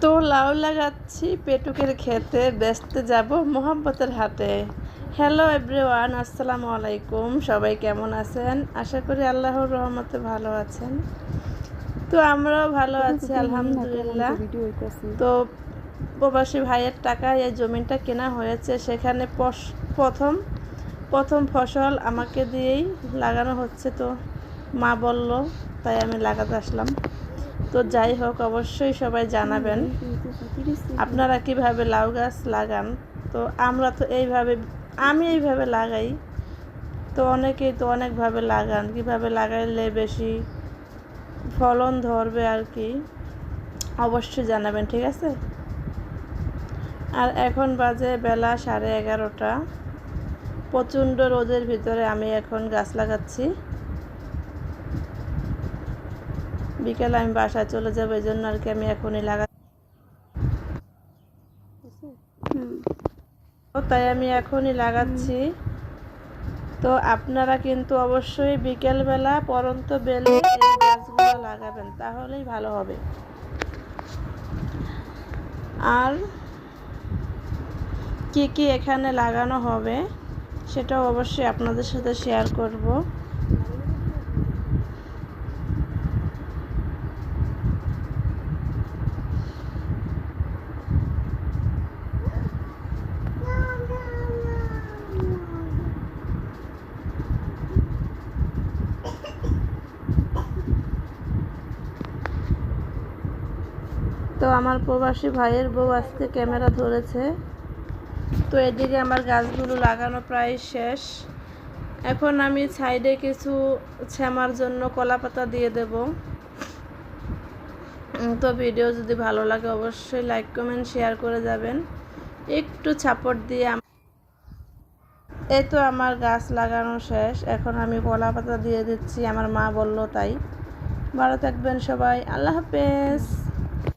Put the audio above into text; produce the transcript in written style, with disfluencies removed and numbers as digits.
তো লাউ লাগাচ্ছি পেটুকের খেতে বেচতে যাব মোহাম্মতের হাটে। হ্যালো এভরিওয়ান, আসসালামু আলাইকুম। সবাই কেমন আছেন? আশা করি আল্লাহর রহমতে ভালো আছেন। তো আমরাও ভালো আছি আলহামদুলিল্লাহ। তো প্রবাসী ভাইয়ের টাকায় এই জমিটা কেনা হয়েছে, সেখানে প্রথম প্রথম ফসল আমাকে দিয়েই লাগানো হচ্ছে। তো মা বলল, তাই আমি লাগাতে আসলাম। তো যাই হোক, অবশ্যই সবাই জানাবেন আপনারা কিভাবে লাউ গাছ লাগান। তো আমি এইভাবে লাগাই। তো অনেকেই তো অনেকভাবে লাগান, কিভাবে লাগাইলে বেশি ফলন ধরবে আর কি, অবশ্যই জানাবেন, ঠিক আছে? আর এখন বাজে বেলা 11:30। প্রচণ্ড রোদের ভিতরে আমি এখন গাছ লাগাচ্ছি। বিকেলে আমি বাসায় চলে যাবো, এই জন্য আর কি আমি এখনই তাই আমি এখনই লাগাচ্ছি। তো আপনারা কিন্তু অবশ্যই বিকেলবেলা পরন্ত বেলে এই গাছগুলো লাগাবেন, তাহলেই ভালো হবে। আর কি কি এখানে লাগানো হবে সেটাও অবশ্যই আপনাদের সাথে শেয়ার করব। তো আমার প্রবাসী ভাইয়ের বউ আজকে ক্যামেরা ধরেছে। তো এদিকে আমার গাছগুলো লাগানো প্রায় শেষ। এখন আমি সাইডে কিছু শ্যামার জন্য কলা পাতা দিয়ে দেব। তো ভিডিও যদি ভালো লাগে অবশ্যই লাইক কমেন্ট শেয়ার করে যাবেন, একটু সাপোর্ট দিয়ে। এই তো আমার গাছ লাগানো শেষ, এখন আমি কলা পাতা দিয়ে দিচ্ছি, আমার মা বলল তাই। ভালো থাকবেন সবাই, আল্লাহ হাফেজ।